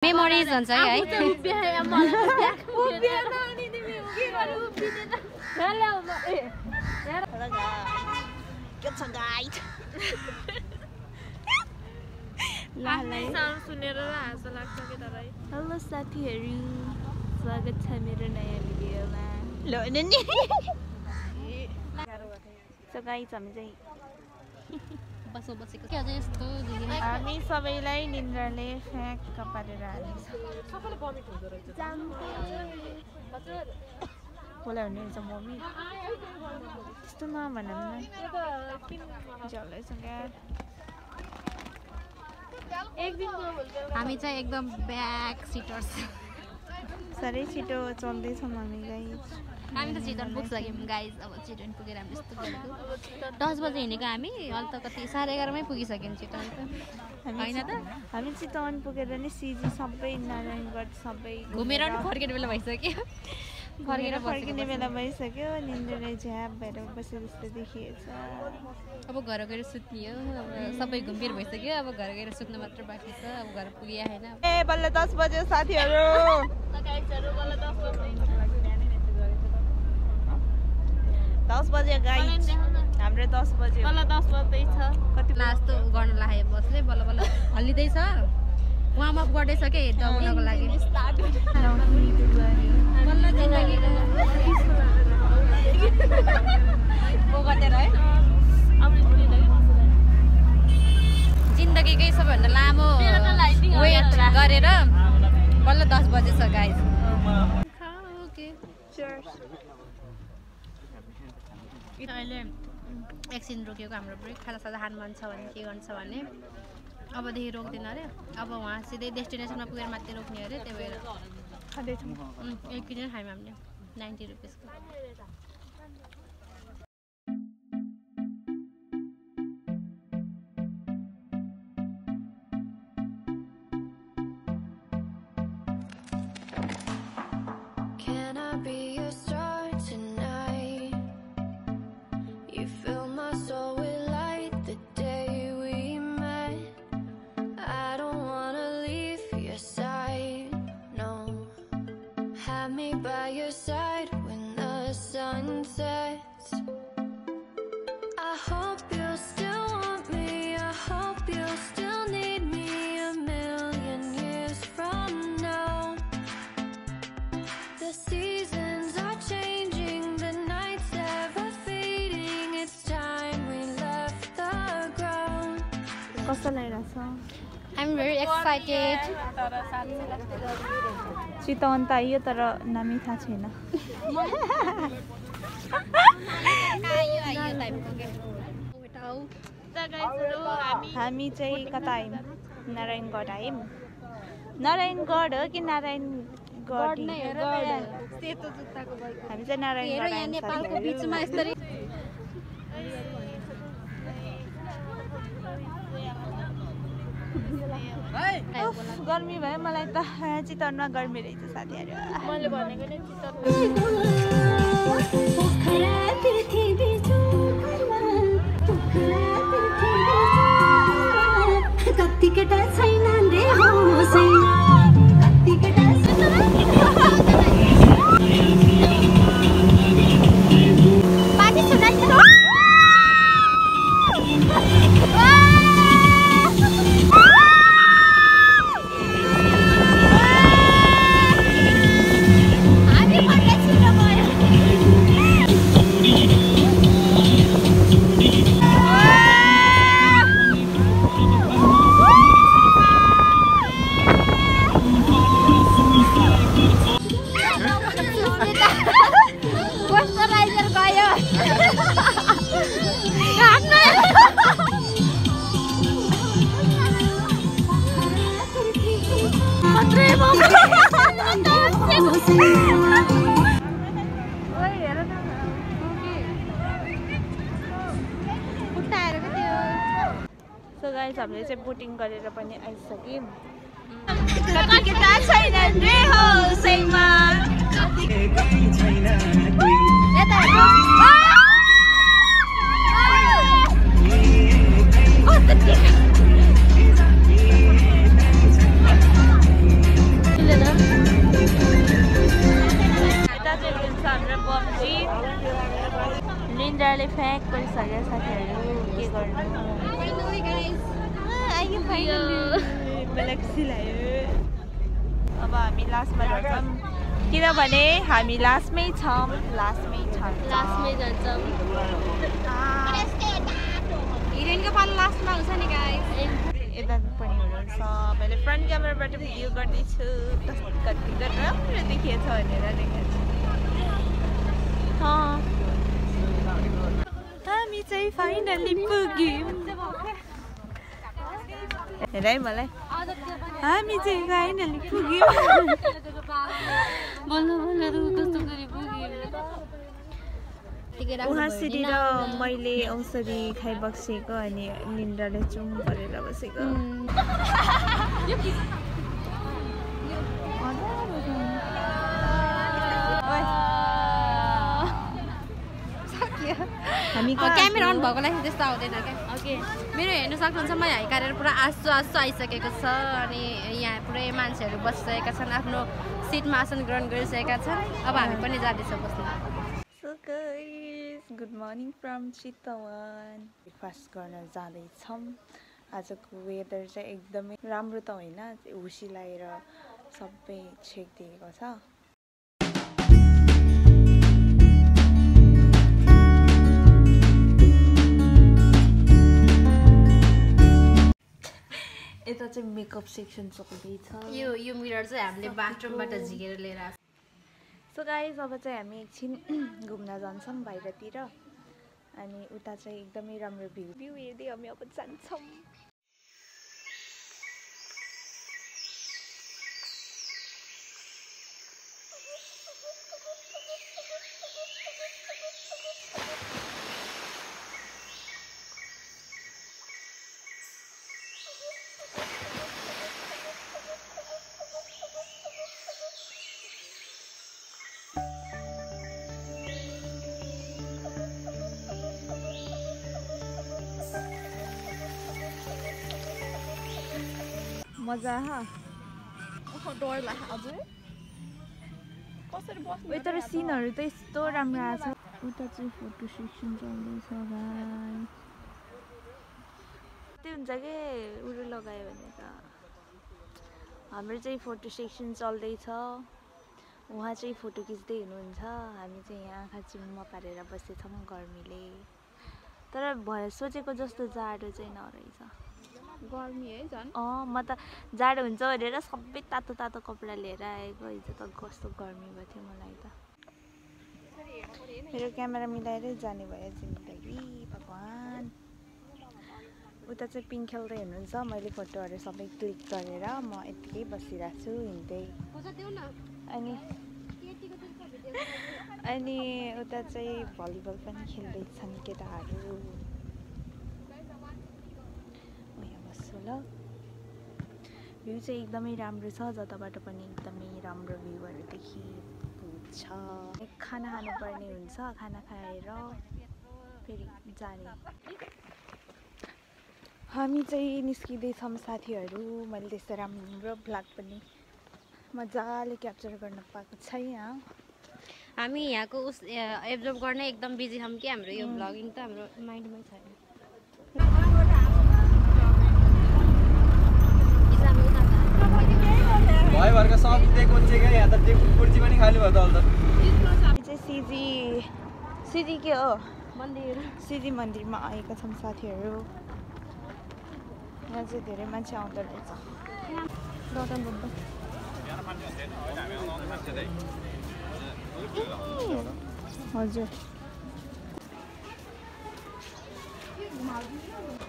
Memories हुन्छ है hello साथीहरु स्वागत छ मेरो नयाँ भिडियोमा सो गाइस हामी चाहिँ बसेको के अझै यस्तो हामी सबैलाई निन्द्राले फ्याक्क पारेर हाल्छ होला हुने रहेछ मम्मी त्यस्तो नभन हामी चाहिँ एकदम ब्याक सिटर्स साह्रै छिटो चल्दैछौँ हामी गाइस हामी त छिटो पुगिसक्यौँ गाइस अब छिटो पुगेर हामी यस्तो गरेको 10 बजे हिँडेको हामी अहिले त कति 11:30 मै पुगिसक्यौँ छिटो होइन त हामी चितवन पुगेर नि सिजी सबै नारायणगढ सबै घुमेर नि फर्किने बेला भइसक्यो फर्किने बेला भइसक्यो निन्द्राले झ्याप भएर बसे जस्तो देखिएछ अब घर गएर सुत्ने हो अब सबै घुमफिर भइसक्यो अब घर गएर सुत्नु मात्र बाँकी छ अब घर पुग्या हैन ए बल्ल 10 बजे साथीहरु बल्ल 10 बजे गाइस हाम्रो 10 बजे बल्ल 10 बज्दै छ कति लास्तो गर्न लाग्यो बसले बल्ल बल्ल हल्लिदै छ वार्म अप गर्दैछ के दौड्नको लागि बल्ल जिन्दगीकै सबैभन्दा लामो वेट गरेर बल्ल 10 बजे छ गाइस अहिले एकछिन रोकेको हाम्रो ब्रेक खाजासाजा खानु मन छ भने के गर्नु छ भने अबदेखि रोक्दैन अरे अब वहाँ सिधै डेस्टिनेसनमा पुगेर माथि रोक्ने अरे त्यही भएर खाँदैछौँ एक किनेर खायौँ हामीले 90 रुपियाँको कस्तो लागिरहेछ I'm very excited. चितवन त आइयो तर नामै थाहा छैन हामी चाहिँ कता आयौँ नारायणगढ आयौँ नारायणगढ हो कि नारायणगढ हामी चाहिँ नारायणगढ नेपालको बीचमा यसरी गर्मी भयो मलाई त चितवनमा गर्मी रहेछ साथीहरु मैले भनेको नि So guys, हामीले चाहिँ बोटिङ गरेर पनि आइसक्यौँ केटा छैन रे होसैमा जुत्ताले फ्याक गरिसक्यो साथीहरू के गर्नु आइयो फाइनली मलाई खुसी लाग्यो अब हामी लास्टमा जान्छौँ किनभने हामी लास्टमै छौँ लास्टमै जान्छौँ हिरोइनको पालो लास्टमा हुन्छ नि गाइस यता पनि हुनुहुन्छ मैले फ्रन्ट क्यामेराबाट भिडियो गर्दैछु कति राम्रो देखिएछ भनेर देखाएको छु हामी चाहिँ फाइनली पुग्यौँ हेर है मलाई हामी चाहिँ फाइनली पुग्यौँ उहाँ सिधेर मैले औषधि खाइबसेको अनि निन्द्राले चुम परेर बसेको क्यामेरा अन भएकोलाई त्यस्तो आउँदैन क्या मेरो हेर्नु सक्नुहुन्छ म हाइकारेर पुरा आँसु आइसकेको छ अनि यहाँ पुरै मान्छेहरू बसिसकेका छन् आफ्नो सिटमा आसन ग्रहण गरिसकेका छन् अब हामी पनि जाँदैछौँ बस्नु good morning from Chitwan breakfast गर्न जाँदैछौँ आजको वेदर चाहिँ एकदमै राम्रो त होइन हुसी लगाएर सबै छेकिदिएको छ यता चाहिँ मेकअप सेक्सन चल्दैछ यो मिरर चाहिँ हामीले बाथरुमबाट झिकेर लिएर आएको सो गाइस अब चाहिँ हामी एकछिन घुम्न जान्छौँ बाहिरतिर अनि उता चाहिँ एकदमै राम्रो भ्यू हेर्दै हामी अब जान्छौँ मजा तर सिनहरू त यस्तो राम्रो आएको छ उता चाहिँ फोटो सेक्सन चल्दैछ त्यो हुन्छ कि उयो लगायो भने त हाम्रो चाहिँ फोटो सेक्सन चल्दैछ उहाँ चाहिँ फोटो खिच्दै हुनुहुन्छ हामी चाहिँ यहाँ आँखा चिम्म पारेर बसेछौँ गर्मीले तर सोचेको जस्तो जाडो चाहिँ नरहेछ गर्मी है झन् म त जाडो हुन्छ भनेर सबै तातो तातो कपडा लिएर आएको हिजो त कस्तो गर्मी भएको थियो मलाई त मेरो क्यामेरा मिलाएरै जाने भयो जिन्दगी भगवान् उता चाहिँ पिङ खेल्दै हुनुहुन्छ मैले फोटोहरू सबै क्लिक गरेर म यतिकै बसिरहेको छु हिँड्दै अनि उता चाहिँ भलिबल पनि खेल्दैछन् केटाहरू ल भ्यू चाहिँ एकदमै राम्रो छ जताबाट पनि एकदमै राम्रो भ्यूहरू देखिन्छ खाना खानुपर्ने हुन्छ खाना खाएर फेरि जाने हामी चाहिँ निस्किँदैछौँ साथीहरू मैले त्यस्तो राम्रो भ्लग पनि मजाले क्याप्चर गर्न पाएको छैन हामी यहाँको एब्जर्भ गर्ने एकदम बिजी छौँ कि हाम्रो यो भ्लगिङ त हाम्रो माइन्डमै छैन भाइ भरका सब दिएको चेक है यहाँ त कुर्सी पनि खाली भयो त अहिले त सिजी के हो मन्दिर सिजी मन्दिरमा आएका छौँ साथीहरू यहाँ चाहिँ धेरै मान्छे आउँदो रहेछ गौतम बुद्ध हजुर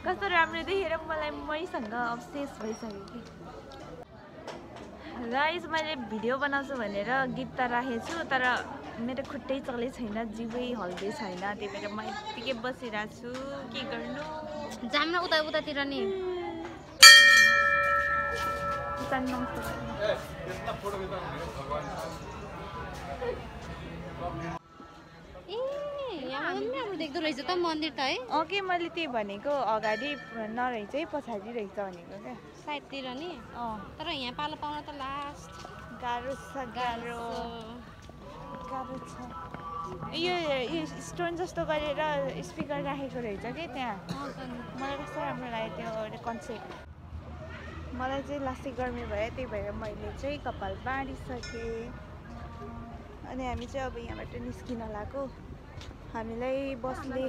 कस्तो राम्रो देखेर मलाई मैसँग अब्सेस भइसक्यो कि गाइस मैले भिडियो बनाउँछु भनेर गीत त राखेको छु तर मेरो खुट्टै चले छैन जिउै हल्दै छैन त्यही भएर म यतिकै बसिरहेको छु के गर्नु जान्न उतातिर नि देख्दो रहेछ त मन्दिर त है के मैले त्यही भनेको अगाडि नरहेछ है पछाडि रहेछ भनेको क्या साइडतिर नि तर यहाँ पालो पाउन त लास्ट गाह्रो छ गाह्रो छ यो स्टोन जस्तो गरेर स्पिकर राखेको रहेछ कि त्यहाँ मलाई कस्तो राम्रो लाग्यो त्यो कन्सेप्ट मलाई चाहिँ लास्टै गर्मी भयो त्यही भएर मैले चाहिँ कपाल बाँडिसकेँ अनि हामी चाहिँ अब यहाँबाट निस्किन लागेको हामीलाई बसले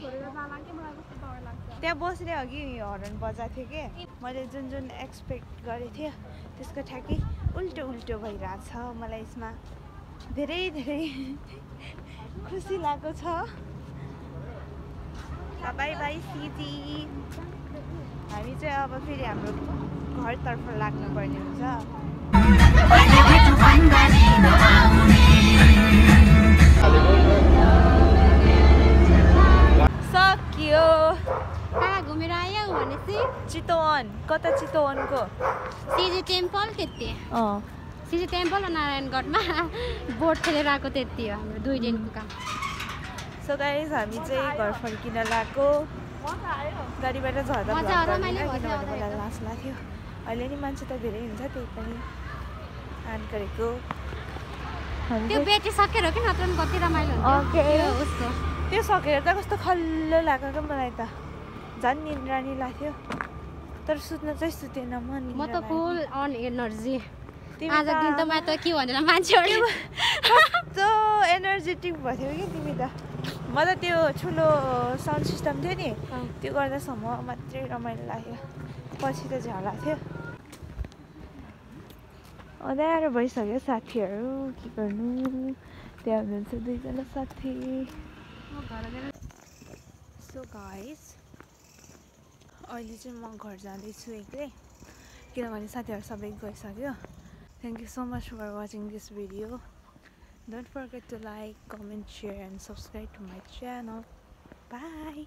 त्यहाँ बसले अघि हर्न बजाएको थियो कि मैले जुन जुन एक्सपेक्ट गरेको थिएँ त्यसको ठ्याक्कै उल्टो उल्टो भइरहेछ मलाई यसमा धेरै धेरै खुसी लागेको छ बाई बाई सिटी हामी चाहिँ अब फेरि हाम्रो घरतर्फ लाग्नुपर्ने हुन्छ सक्यो कहाँ घुमेर आयो भनेपछि चितवन कता चितवनको सिजी टेम्पल त्यति सिजी टेम्पल र नारायणगढमा बोट खेलेर आएको त्यति हो हाम्रो 2 दिनको काम सो गाइस हामी चाहिँ घर फर्किन लागेको गाडीबाट झर्दा मलाई लास लाग्यो अहिले नि मान्छे त धेरै हुन्छ त्यही पनि आन गरेको त्यो बेटी सकेर कि नत्र कति रमाइलो हुन्छ उसको त्यो सकेर त कस्तो खल्लो लाग्यो क्या मलाई त झन् निन्द्रा नि लाग्थ्यो तर सुत्न चाहिँ सुतेन म त फुल अन एनर्जी आज दिन त म त के भनेर मान्छेहरु कस्तो एनर्जेटिक भयो कि तिमी त म त त्यो ठुलो साउन्ड सिस्टम थियो नि त्यो गर्दासम्म मात्रै रमाइलो लाग्यो पछि त झ्याला थियो अँध्यारो भइसक्यो साथीहरू के गर्नु त्यहाँ हुनुहुन्छ 2 जना साथी सो गाइस अहिले चाहिँ म घर जाँदैछु एक्लै किनभने साथीहरू सबै गइसक्यो thank you so much for watching this video don't forget to like comment share and subscribe to my channel by